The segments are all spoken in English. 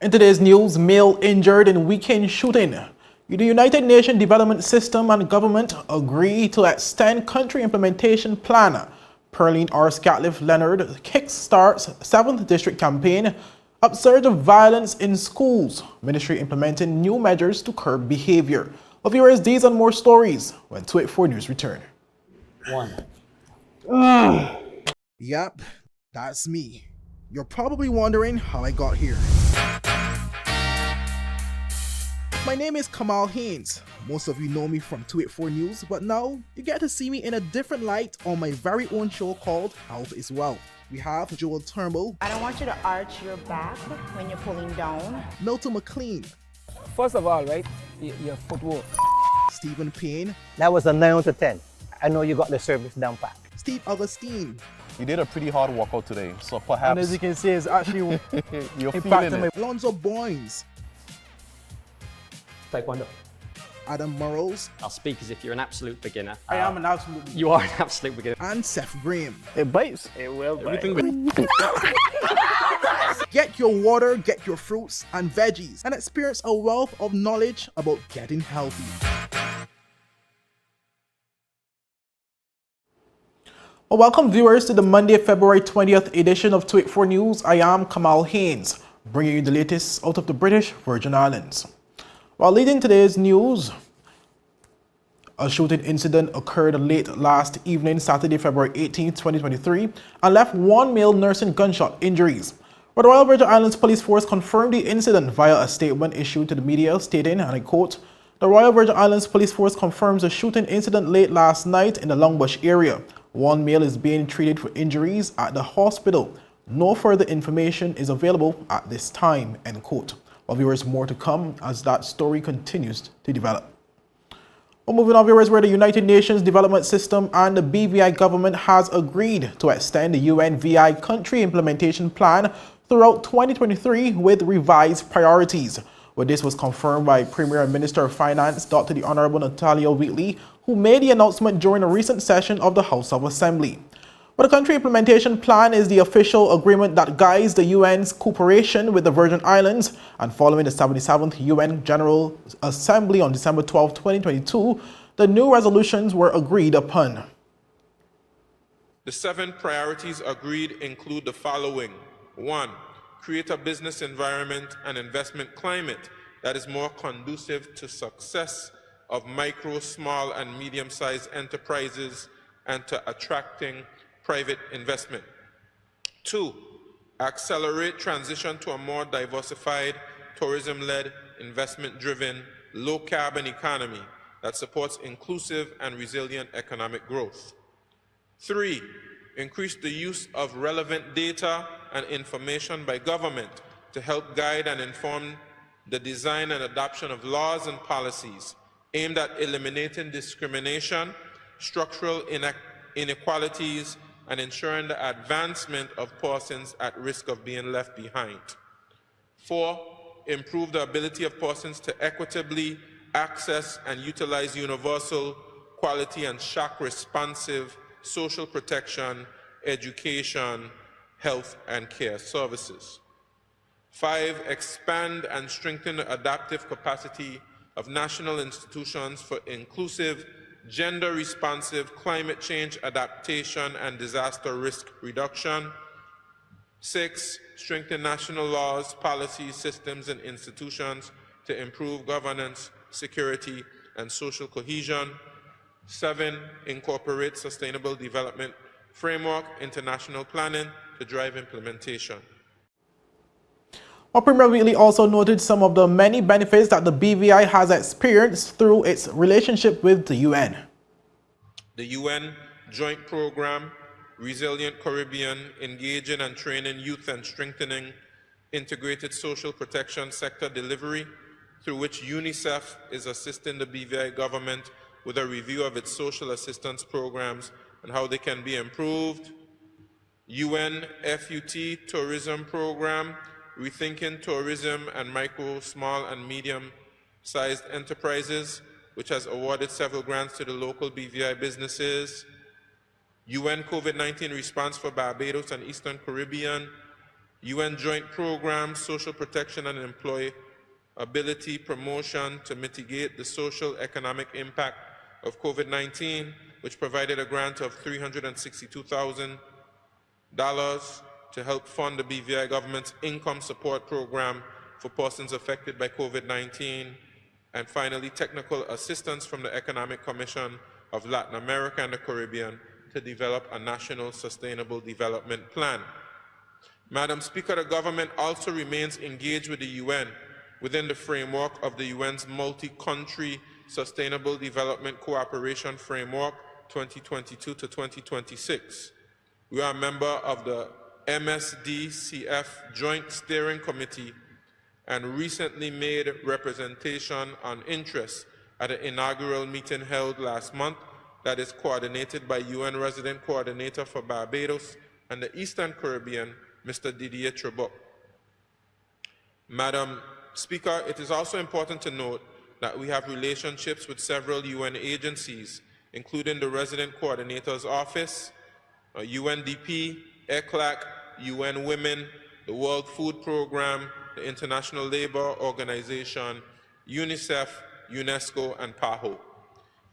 In today's news, male injured in weekend shooting. The United Nations Development System and government agree to extend country implementation plan. Perline R. Scatliffe-Leonard kickstarts 7th District campaign. Upsurge of violence in schools. Ministry implementing new measures to curb behavior. Well, viewers, these and more stories when 284 News return. Yep, that's me. You're probably wondering how I got here. My name is Kamal Haynes. Most of you know me from 284 News, but now you get to see me in a different light on my very own show called Health is Wealth. We have Joel Turnbull. I don't want you to arch your back when you're pulling down. Milton McLean. First of all, right, your footwork. Stephen Payne. That was a 9 out of 10. I know you got the service down pat. Steve Augustine. You did a pretty hard workout today, so perhaps... And as you can see, it's actually you're feeling it. Alonzo Boynes. Taekwondo. Adam Murrows. I'll speak as if you're an absolute beginner. I am an absolute beginner. You are an absolute beginner. And Seth Graham. It bites. It will bite. Get your water, get your fruits and veggies, and experience a wealth of knowledge about getting healthy. Well, welcome viewers to the Monday, February 20th edition of 284 News. I am Kamal Haynes, bringing you the latest out of the British Virgin Islands. While leading today's news, a shooting incident occurred late last evening, Saturday, February 18, 2023, and left one male nursing gunshot injuries. But the Royal Virgin Islands Police Force confirmed the incident via a statement issued to the media stating, and I quote, "The Royal Virgin Islands Police Force confirms a shooting incident late last night in the Longbush area. One male is being treated for injuries at the hospital. No further information is available at this time," end quote. Well, viewers, more to come as that story continues to develop. Well, moving on, viewers, where the United Nations Development System and the BVI government has agreed to extend the UNVI country implementation plan throughout 2023 with revised priorities. Well, this was confirmed by Premier and Minister of Finance, Dr. the Honorable Natalia Wheatley, who made the announcement during a recent session of the House of Assembly. But the country implementation plan is the official agreement that guides the UN's cooperation with the Virgin Islands, and following the 77th UN General Assembly on December 12, 2022, the new resolutions were agreed upon. The 7 priorities agreed include the following. 1. Create a business environment and investment climate that is more conducive to success of micro, small, and medium-sized enterprises and to attracting private investment. 2. Accelerate transition to a more diversified, tourism-led, investment-driven, low-carbon economy that supports inclusive and resilient economic growth. 3. Increase the use of relevant data and information by government to help guide and inform the design and adoption of laws and policies aimed at eliminating discrimination, structural inequalities, and ensuring the advancement of persons at risk of being left behind. 4. Improve the ability of persons to equitably access and utilize universal, quality, and shock-responsive social protection, education, health, and care services. 5. Expand and strengthen the adaptive capacity of national institutions for inclusive, gender-responsive climate change adaptation and disaster risk reduction. 6. Strengthen national laws, policies, systems, and institutions to improve governance, security, and social cohesion. 7. Incorporate sustainable development framework, international planning to drive implementation. Well, Premier Wheatley also noted some of the many benefits that the BVI has experienced through its relationship with the UN. The UN Joint Program, Resilient Caribbean, engaging and training youth and strengthening integrated social protection sector delivery, through which UNICEF is assisting the BVI government with a review of its social assistance programs and how they can be improved. UN FUT Tourism Program, Rethinking Tourism and Micro, Small, and Medium-Sized Enterprises, which has awarded several grants to the local BVI businesses. UN COVID-19 Response for Barbados and Eastern Caribbean, UN joint programs, social protection and employability promotion to mitigate the social economic impact of COVID-19, which provided a grant of $362,000 to help fund the BVI government's income support program for persons affected by COVID-19. And finally, technical assistance from the Economic Commission of Latin America and the Caribbean to develop a national sustainable development plan. Madam Speaker, the government also remains engaged with the UN within the framework of the UN's multi-country Sustainable Development Cooperation Framework 2022 to 2026. We are a member of the MSDCF Joint Steering Committee and recently made representation on interest at an inaugural meeting held last month that is coordinated by UN Resident Coordinator for Barbados and the Eastern Caribbean, Mr. Didier Trebuch. Madam Speaker, it is also important to note that we have relationships with several UN agencies, including the Resident Coordinator's Office, UNDP, ECLAC, UN Women, the World Food Programme, the International Labour Organization, UNICEF, UNESCO, and PAHO.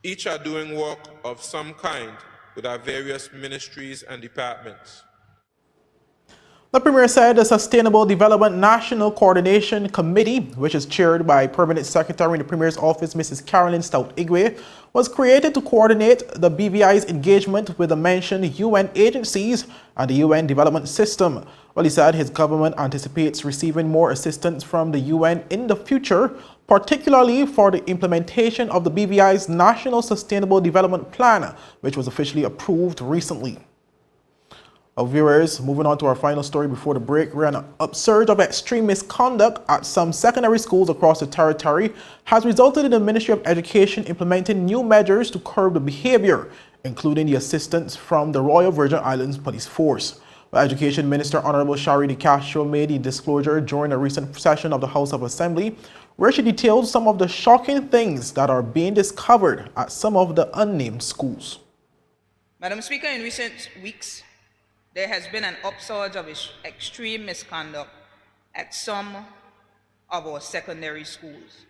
Each are doing work of some kind with our various ministries and departments. The Premier said the Sustainable Development National Coordination Committee, which is chaired by Permanent Secretary in the Premier's Office, Mrs. Carolyn Stout-Igwe, was created to coordinate the BVI's engagement with the mentioned UN agencies and the UN development system. Well, he said his government anticipates receiving more assistance from the UN in the future, particularly for the implementation of the BVI's National Sustainable Development Plan, which was officially approved recently. Viewers, moving on to our final story before the break, where an upsurge of extreme misconduct at some secondary schools across the territory has resulted in the Ministry of Education implementing new measures to curb the behavior, including the assistance from the Royal Virgin Islands Police Force. Well, Education Minister Honorable Shari De Castro made the disclosure during a recent session of the House of Assembly, where she detailed some of the shocking things that are being discovered at some of the unnamed schools. Madam Speaker, in recent weeks, there has been an upsurge of extreme misconduct at some of our secondary schools.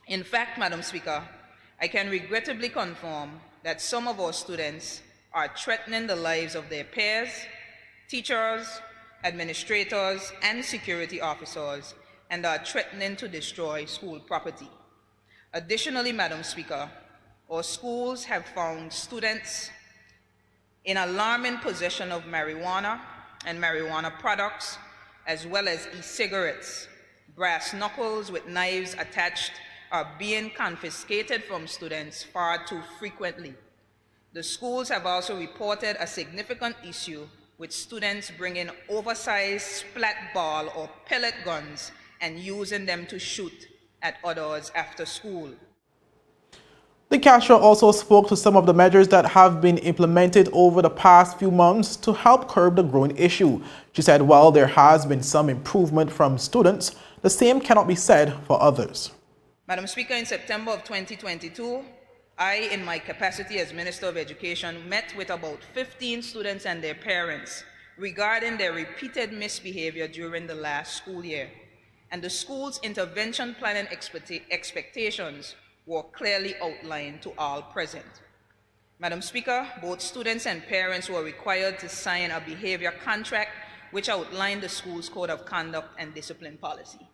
In fact, Madam Speaker, I can regrettably confirm that some of our students are threatening the lives of their peers, teachers, administrators, and security officers, and are threatening to destroy school property. Additionally, Madam Speaker, our schools have found students in alarming possession of marijuana and marijuana products, as well as e-cigarettes. Brass knuckles with knives attached are being confiscated from students far too frequently. The schools have also reported a significant issue with students bringing oversized splat ball or pellet guns and using them to shoot at others after school. De Castro also spoke to some of the measures that have been implemented over the past few months to help curb the growing issue. She said while there has been some improvement from students, the same cannot be said for others. Madam Speaker, in September of 2022, I, in my capacity as Minister of Education, met with about 15 students and their parents regarding their repeated misbehavior during the last school year. And the school's intervention planning expectations were clearly outlined to all present. Madam Speaker, both students and parents were required to sign a behavior contract which outlined the school's code of conduct and discipline policy.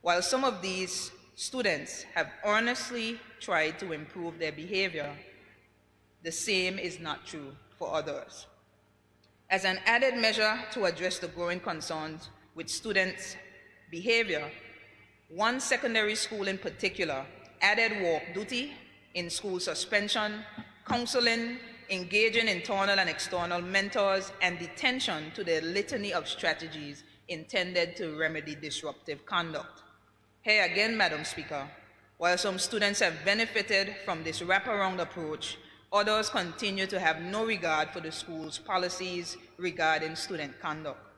While some of these students have earnestly tried to improve their behavior, the same is not true for others. As an added measure to address the growing concerns with students' behavior, one secondary school in particular added walk duty, in-school suspension, counseling, engaging internal and external mentors, and detention to their litany of strategies intended to remedy disruptive conduct. Here again, Madam Speaker, while some students have benefited from this wraparound approach, others continue to have no regard for the school's policies regarding student conduct.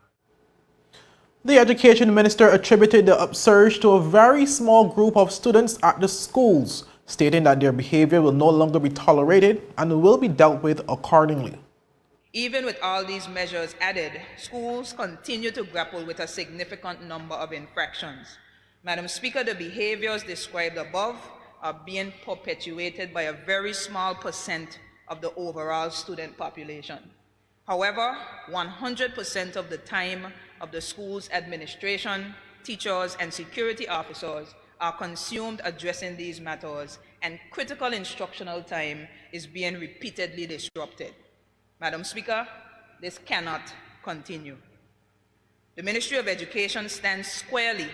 The Education Minister attributed the upsurge to a very small group of students at the schools, stating that their behavior will no longer be tolerated and will be dealt with accordingly. Even with all these measures added, schools continue to grapple with a significant number of infractions. Madam Speaker, the behaviors described above are being perpetuated by a very small percent of the overall student population. However, 100% of the time of the school's administration, teachers, and security officers are consumed addressing these matters, and critical instructional time is being repeatedly disrupted. Madam Speaker, this cannot continue. The Ministry of Education stands squarely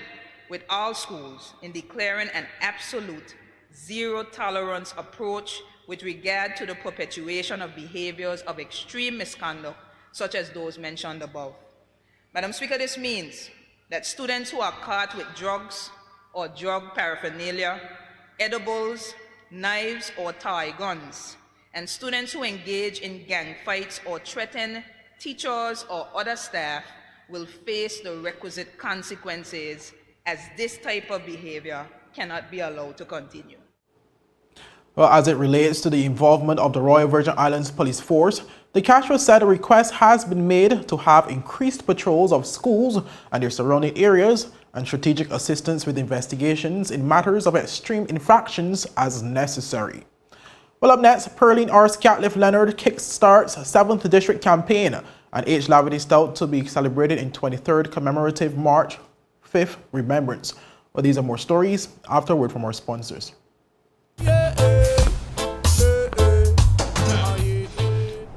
with all schools in declaring an absolute zero-tolerance approach with regard to the perpetuation of behaviors of extreme misconduct, such as those mentioned above. Madam Speaker, this means that students who are caught with drugs or drug paraphernalia, edibles, knives, or toy guns, and students who engage in gang fights or threaten teachers or other staff will face the requisite consequences, as this type of behavior cannot be allowed to continue. Well, as it relates to the involvement of the Royal Virgin Islands Police Force, the Castro said a request has been made to have increased patrols of schools and their surrounding areas and strategic assistance with investigations in matters of extreme infractions as necessary. Well, up next, Perline R. Scatliffe-Leonard kickstarts 7th District campaign and Lavity Stoutt to be celebrated in 23rd Commemorative March, 5th Remembrance. Well, these are more stories after a word from our sponsors.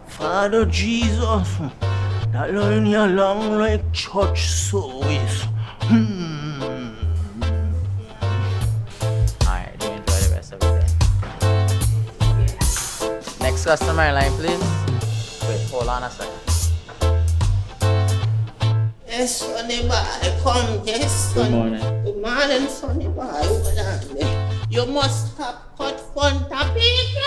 Father Jesus, that line you long like church service. Alright, do enjoy the rest of the day. Next customer line, please. Wait, hold on a second. Yes, Sonny boy, come, yes, Sonny. Good morning. Good morning, Sonny boy. Hold on there. You must stop cut front of people.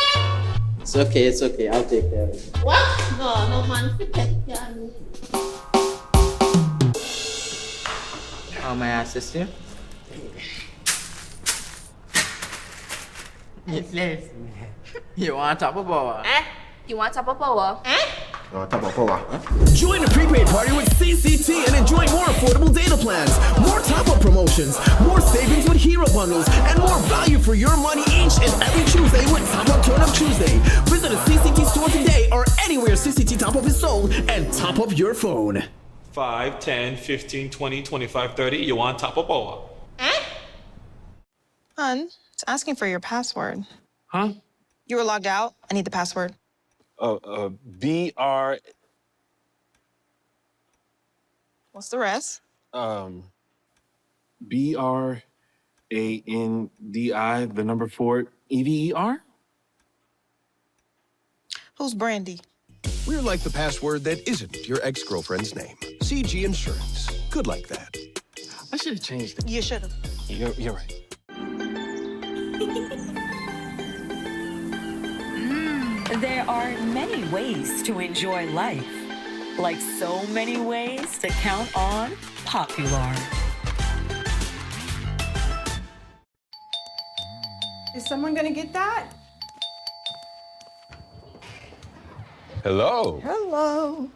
It's okay, I'll take care of it. What? No man protect you. How may I assist you? Yes. You want top of power? You want top of power? Join the prepaid party with CCT and enjoy more affordable data plans, more top-up promotions, more savings with hero bundles, and more value for your money each and every Tuesday with Top Up Turn Up Tuesday. Visit a CCT store today or anywhere CCT Top Up is sold and top up your phone. 5, 10, 15, 20, 25, 30. You want top of power? Hun, it's asking for your password. Huh? You were logged out. I need the password. BR. What's the rest? BRANDI, the number 4, EVER? Who's Brandy? We're like the password that isn't your ex-girlfriend's name. CG Insurance. Good like that. I should have changed it. You should have. You're right. There are many ways to enjoy life, like so many ways to count on Popular. Is someone gonna get that? Hello. Hello.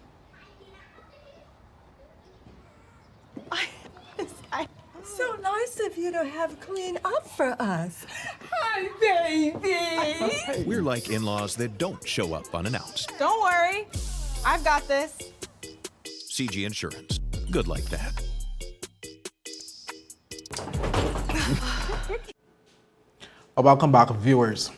So nice of you to have cleaned up for us. Hi, baby. We're like in-laws that don't show up unannounced. Don't worry. I've got this. CG Insurance. Good like that. Welcome back, viewers.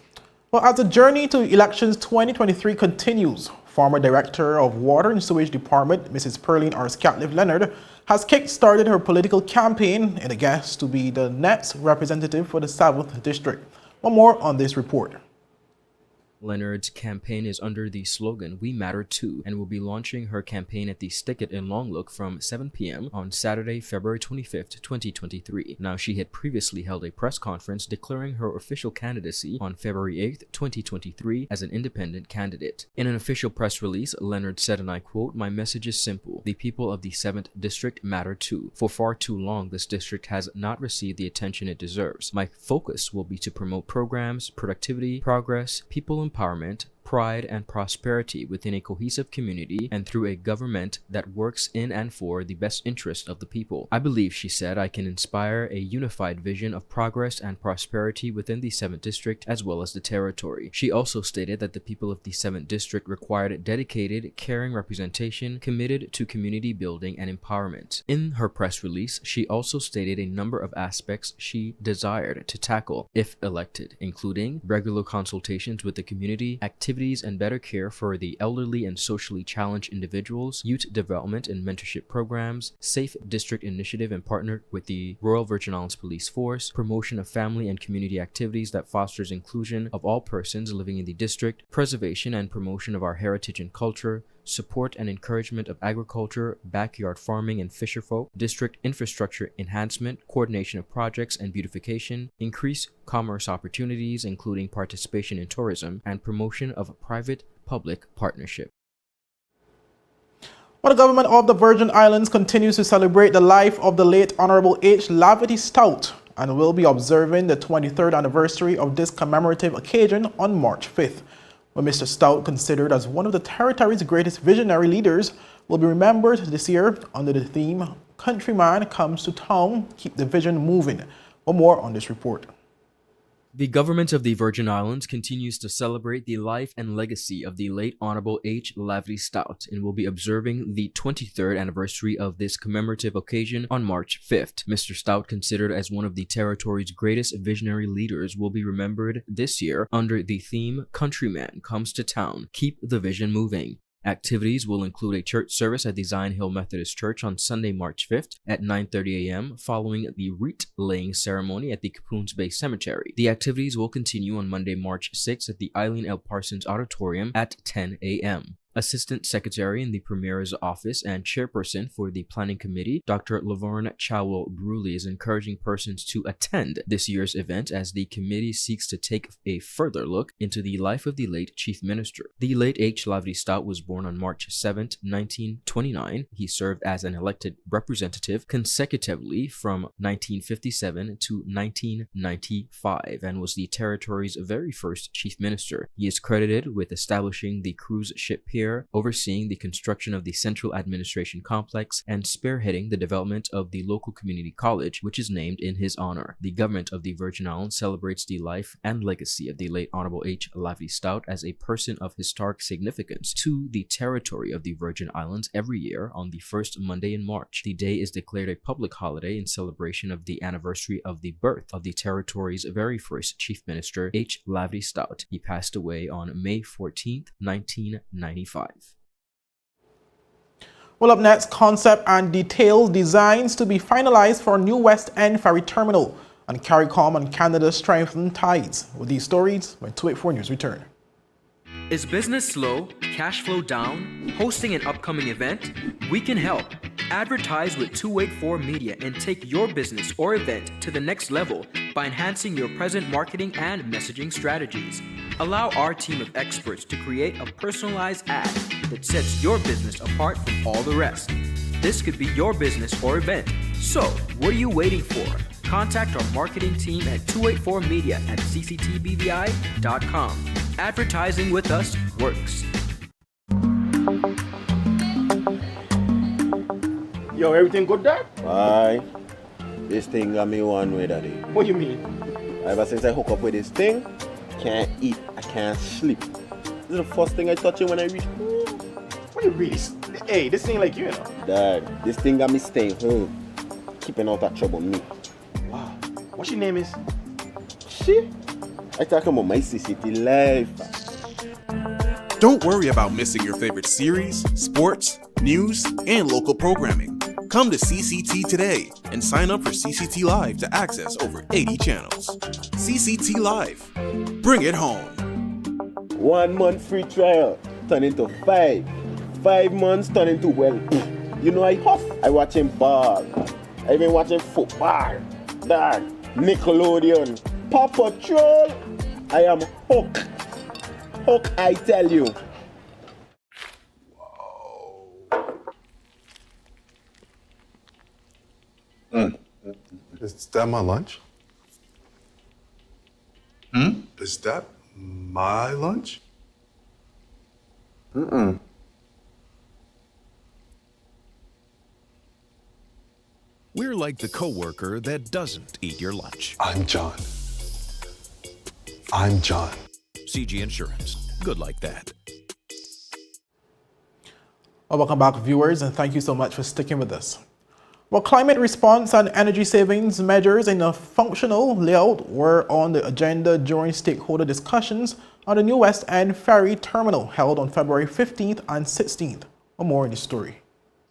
Well, as the journey to elections 2023 continues, former Director of Water and Sewage Department, Mrs. Perline R. Scatliffe-Leonard, has kick-started her political campaign in a guess to be the next representative for the 7th District. One more on this report. Leonard's campaign is under the slogan "We Matter Too" and will be launching her campaign at the Stickett in Longlook from 7 p.m. on Saturday, February 25th, 2023. Now, she had previously held a press conference declaring her official candidacy on February 8th, 2023 as an independent candidate. In an official press release, Leonard said, and I quote, "My message is simple. The people of the 7th District matter too. For far too long, this district has not received the attention it deserves. My focus will be to promote programs, productivity, progress, people empowerment, pride, and prosperity within a cohesive community and through a government that works in and for the best interest of the people. I believe, she said, I can inspire a unified vision of progress and prosperity within the 7th District as well as the territory. She also stated that the people of the 7th District required dedicated, caring representation committed to community building and empowerment. In her press release, she also stated a number of aspects she desired to tackle if elected, including regular consultations with the community, activities and better care for the elderly and socially challenged individuals, youth development and mentorship programs, safe district initiative and partnered with the Royal Virgin Islands Police Force, promotion of family and community activities that fosters inclusion of all persons living in the district, preservation and promotion of our heritage and culture, support and encouragement of agriculture, backyard farming and fisherfolk, district infrastructure enhancement, coordination of projects and beautification, increase commerce opportunities including participation in tourism, and promotion of private-public partnership. Well, the government of the Virgin Islands continues to celebrate the life of the late Honorable H. Lavity Stoutt and will be observing the 23rd anniversary of this commemorative occasion on March 5th. When Mr. Stoutt, considered as one of the territory's greatest visionary leaders, will be remembered this year under the theme, Countryman Comes to Town, Keep the Vision Moving. For more on this report. The government of the Virgin Islands continues to celebrate the life and legacy of the late Honorable H. Lavity Stoutt and will be observing the 23rd anniversary of this commemorative occasion on March 5th. Mr. Stoutt, considered as one of the territory's greatest visionary leaders, will be remembered this year under the theme, Countryman Comes to Town, Keep the Vision Moving. Activities will include a church service at the Zion Hill Methodist Church on Sunday, March 5th at 9:30 a.m. following the wreath-laying ceremony at the Capoons Bay Cemetery. The activities will continue on Monday, March 6th at the Eileen L. Parsons Auditorium at 10 a.m. Assistant Secretary in the Premier's office and Chairperson for the Planning Committee, Dr. Laverne Chowell-Bruley, is encouraging persons to attend this year's event as the committee seeks to take a further look into the life of the late Chief Minister. The late H. Lavity Stoutt was born on March 7, 1929. He served as an elected representative consecutively from 1957 to 1995 and was the territory's very first Chief Minister. He is credited with establishing the cruise ship pier, overseeing the construction of the Central Administration Complex, and spearheading the development of the local community college, which is named in his honor. The government of the Virgin Islands celebrates the life and legacy of the late Honorable H. Lavity Stoutt as a person of historic significance to the territory of the Virgin Islands every year on the first Monday in March. The day is declared a public holiday in celebration of the anniversary of the birth of the territory's very first Chief Minister, H. Lavity Stoutt. He passed away on May 14, 1995. Well, up next, concept and details designs to be finalized for new West End ferry terminal, and CARICOM and Canada strengthen ties. With these stories, when 284 News return. Is business slow? Cash flow down? Hosting an upcoming event? We can help. Advertise with 284 Media and take your business or event to the next level by enhancing your present marketing and messaging strategies. Allow our team of experts to create a personalized ad that sets your business apart from all the rest. This could be your business or event. So, what are you waiting for? Contact our marketing team at 284media@cctbvi.com. Advertising with us works. Yo, everything good, Dad? Aye. This thing got me one way, Daddy. What you mean? Ever since I hook up with this thing, can't eat, I can't sleep. This is the first thing I touch it when I reach home. What you really? Hey, this thing like you know. Dad, this thing got me staying home, keeping out of trouble me. Wow. What your name is? Shit. I talking about my CCT life. Don't worry about missing your favorite series, sports, news, and local programming. Come to CCT today and sign up for CCT Live to access over 80 channels. CCT Live. Bring it home. 1 month free trial turn into 5. 5 months turn into, well, you know I huff. I watching ball. I been watching football. Dad, Nickelodeon, Paw Patrol. I am hooked. Hook, I tell you. Is that my lunch? Is that my lunch? We're like the coworker that doesn't eat your lunch. I'm John. I'm John. CG Insurance. Good like that. Well, welcome back, viewers, and thank you so much for sticking with us. Well, climate response and energy savings measures in a functional layout were on the agenda during stakeholder discussions on the new West End ferry terminal held on February 15th and 16th. More in the story.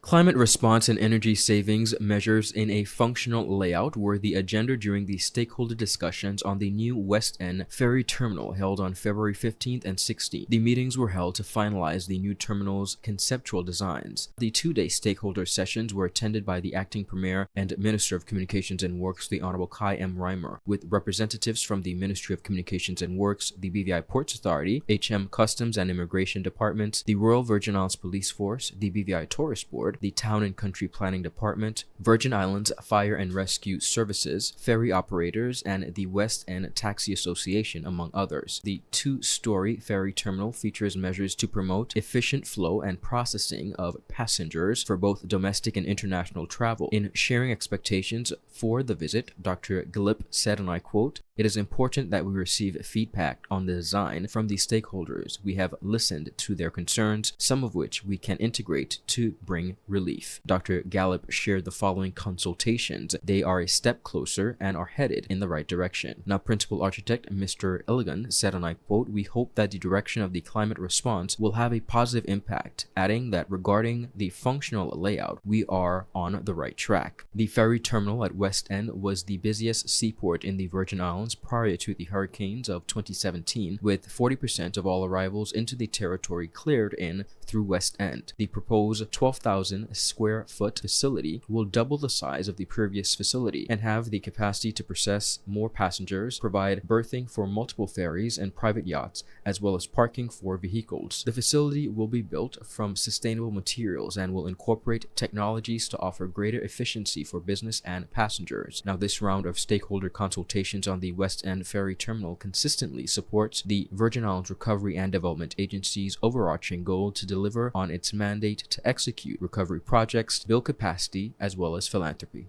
Climate response and energy savings measures in a functional layout were the agenda during the stakeholder discussions on the new West End ferry terminal held on February 15th and 16th. The meetings were held to finalize the new terminal's conceptual designs. The two-day stakeholder sessions were attended by the Acting Premier and Minister of Communications and Works, the Honorable Kai M. Reimer, with representatives from the Ministry of Communications and Works, the BVI Ports Authority, HM Customs and Immigration Departments, the Royal Virgin Islands Police Force, the BVI Tourist Board, the Town and Country Planning Department, Virgin Islands Fire and Rescue Services, ferry operators, and the West End Taxi Association, among others. The two-story ferry terminal features measures to promote efficient flow and processing of passengers for both domestic and international travel. In sharing expectations for the visit, Dr. Gov't said, and I quote, "It is important that we receive feedback on the design from the stakeholders. We have listened to their concerns, some of which we can integrate to bring relief." Dr. Gov't shared the following consultations. They are a step closer and are headed in the right direction. Now, Principal Architect Mr. Illigan said, and I quote, "We hope that the direction of the climate response will have a positive impact," adding that regarding the functional layout, we are on the right track. The ferry terminal at West End was the busiest seaport in the Virgin Islands prior to the hurricanes of 2017, with 40% of all arrivals into the territory cleared in through West End. The proposed 12,000 square foot facility will double the size of the previous facility and have the capacity to process more passengers, provide berthing for multiple ferries and private yachts, as well as parking for vehicles. The facility will be built from sustainable materials and will incorporate technologies to offer greater efficiency for business and passengers. Now, this round of stakeholder consultations on the West End ferry terminal consistently supports the Virgin Islands Recovery and Development Agency's overarching goal to deliver on its mandate to execute recovery projects, build capacity, as well as philanthropy.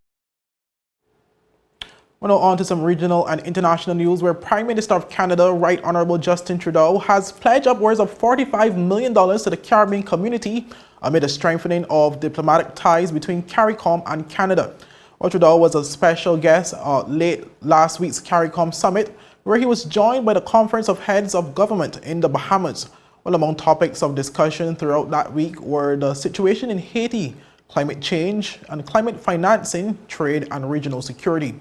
Well, now on to some regional and international news where Prime Minister of Canada, Right Honourable Justin Trudeau, has pledged upwards of $45 million to the Caribbean community amid a strengthening of diplomatic ties between CARICOM and Canada. Well, Trudeau was a special guest at late last week's CARICOM summit, where he was joined by the Conference of Heads of Government in the Bahamas. Well, among topics of discussion throughout that week were the situation in Haiti, climate change and climate financing, trade and regional security.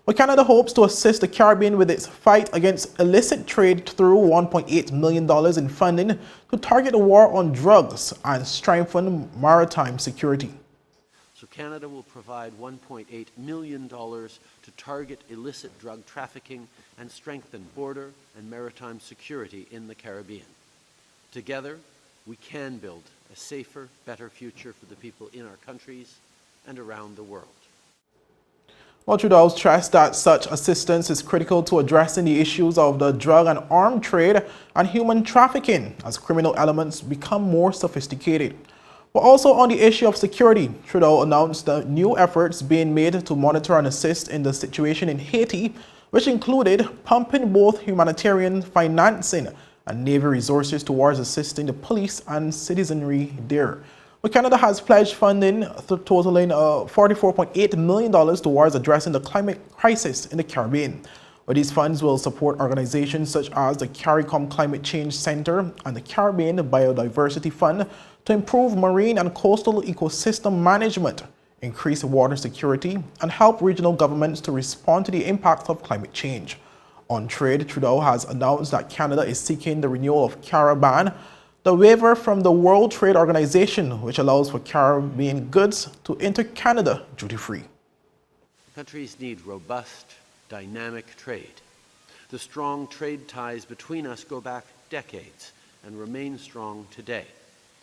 Well, Canada hopes to assist the Caribbean with its fight against illicit trade through $1.8 million in funding to target the war on drugs and strengthen maritime security. So Canada will provide $1.8 million to target illicit drug trafficking and strengthen border and maritime security in the Caribbean. Together, we can build a safer, better future for the people in our countries and around the world. Well, Trudeau stressed that such assistance is critical to addressing the issues of the drug and arms trade and human trafficking as criminal elements become more sophisticated. But also on the issue of security, Trudeau announced the new efforts being made to monitor and assist in the situation in Haiti, which included pumping both humanitarian financing and Navy resources towards assisting the police and citizenry there. But Canada has pledged funding totaling $44.8 million towards addressing the climate crisis in the Caribbean. But these funds will support organizations such as the CARICOM Climate Change Center and the Caribbean Biodiversity Fund to improve marine and coastal ecosystem management, increase water security, and help regional governments to respond to the impacts of climate change. On trade, Trudeau has announced that Canada is seeking the renewal of CARIBAN, the waiver from the World Trade Organization, which allows for Caribbean goods to enter Canada duty-free. Countries need robust, dynamic trade. The strong trade ties between us go back decades and remain strong today.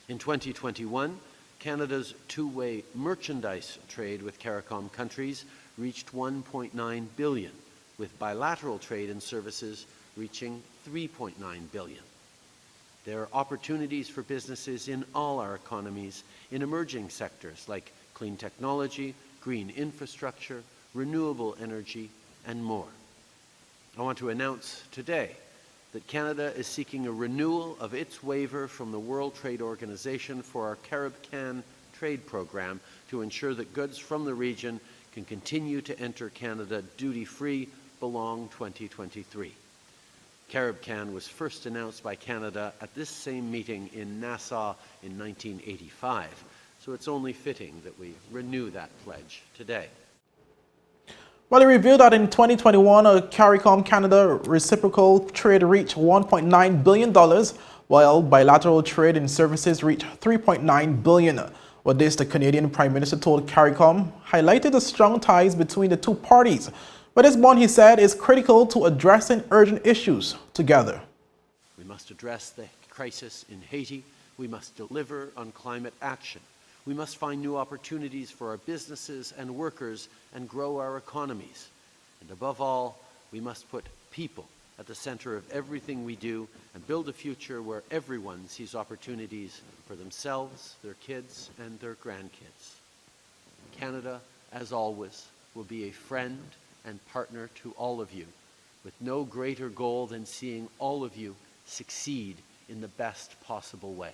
In 2021, Canada's two-way merchandise trade with CARICOM countries reached $1.9 billion, with bilateral trade and services reaching $3.9 billion. There are opportunities for businesses in all our economies in emerging sectors like clean technology, green infrastructure, renewable energy, and more. I want to announce today that Canada is seeking a renewal of its waiver from the World Trade Organization for our CARICOM trade program to ensure that goods from the region can continue to enter Canada duty-free belong 2023. CARICOM was first announced by Canada at this same meeting in Nassau in 1985, so it's only fitting that we renew that pledge today. Well, it revealed that in 2021, CARICOM Canada reciprocal trade reached $1.9 billion, while bilateral trade in services reached $3.9 billion. With this, the Canadian Prime Minister told CARICOM highlighted the strong ties between the two parties. But this bond, he said, is critical to addressing urgent issues together. We must address the crisis in Haiti. We must deliver on climate action. We must find new opportunities for our businesses and workers and grow our economies. And above all, we must put people at the center of everything we do and build a future where everyone sees opportunities for themselves, their kids, and their grandkids. Canada, as always, will be a friend and partner to all of you, with no greater goal than seeing all of you succeed in the best possible way.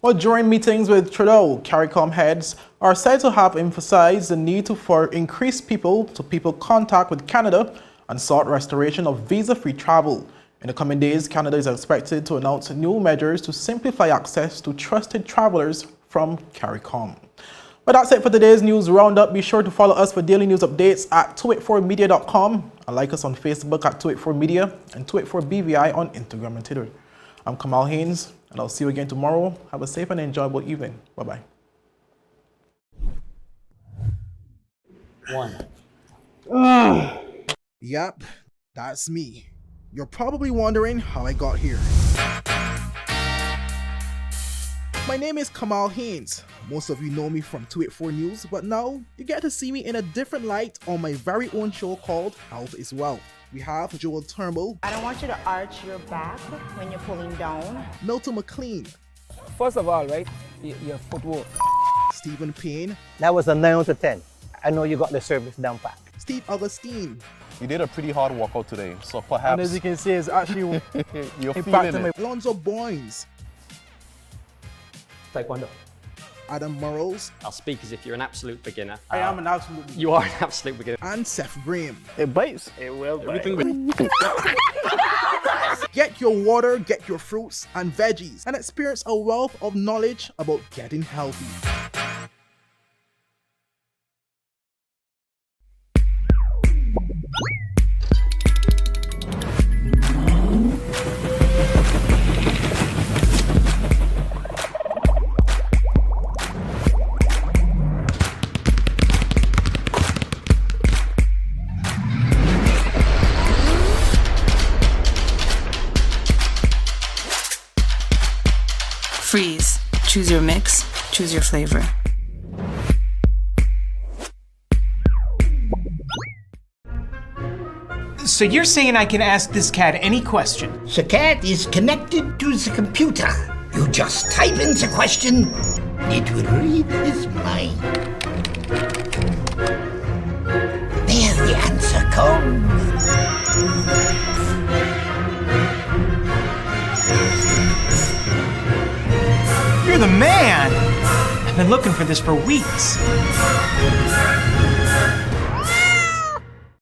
Well, during meetings with Trudeau, CARICOM heads are said to have emphasized the need for increased people-to-people contact with Canada and sought restoration of visa-free travel. In the coming days, Canada is expected to announce new measures to simplify access to trusted travelers from CARICOM. But that's it for today's news roundup. Be sure to follow us for daily news updates at 284media.com and like us on Facebook at 284media and 284BVI on Instagram and Twitter. I'm Kamal Haynes, and I'll see you again tomorrow. Have a safe and enjoyable evening. Bye-bye. Yep, that's me. You're probably wondering how I got here. My name is Kamal Haynes. Most of you know me from 284 News, but now you get to see me in a different light on my very own show called Health is Wealth. We have Joel Turnbull. I don't want you to arch your back when you're pulling down. Milton McLean. First of all, right, your footwork. Stephen Payne. That was a 9 out of 10. I know you got the service down pat. Steve Augustine. You did a pretty hard workout today, so perhaps... And as you can see, it's actually you're feeling it. Alonzo Boynes. Taekwondo. Adam Murrows. I'll speak as if you're an absolute beginner. I am an absolute beginner. You are an absolute beginner. And Seth Graham. It bites. It will bite. Get your water, get your fruits and veggies, and experience a wealth of knowledge about getting healthy. Freeze. Choose your mix, choose your flavor. So you're saying I can ask this cat any question? The cat is connected to the computer. You just type in the question, it will read his mind. There the answer comes. You're the man! I've been looking for this for weeks.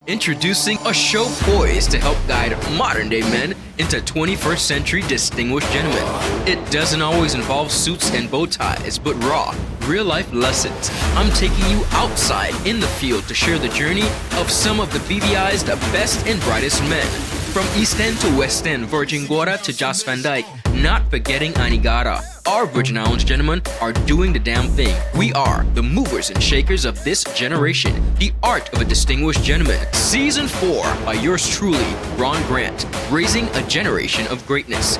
Introducing a show poised to help guide modern-day men into 21st century distinguished gentlemen. It doesn't always involve suits and bow ties, but raw, real-life lessons. I'm taking you outside in the field to share the journey of some of the BVI's the best and brightest men. From East End to West End, Virgin Gorda to Jos Van Dyke, not forgetting Anegada. Our Virgin Islands gentlemen are doing the damn thing. We are the movers and shakers of this generation. The Art of a Distinguished Gentleman. Season 4 by yours truly, Ron Grant. Raising a generation of greatness.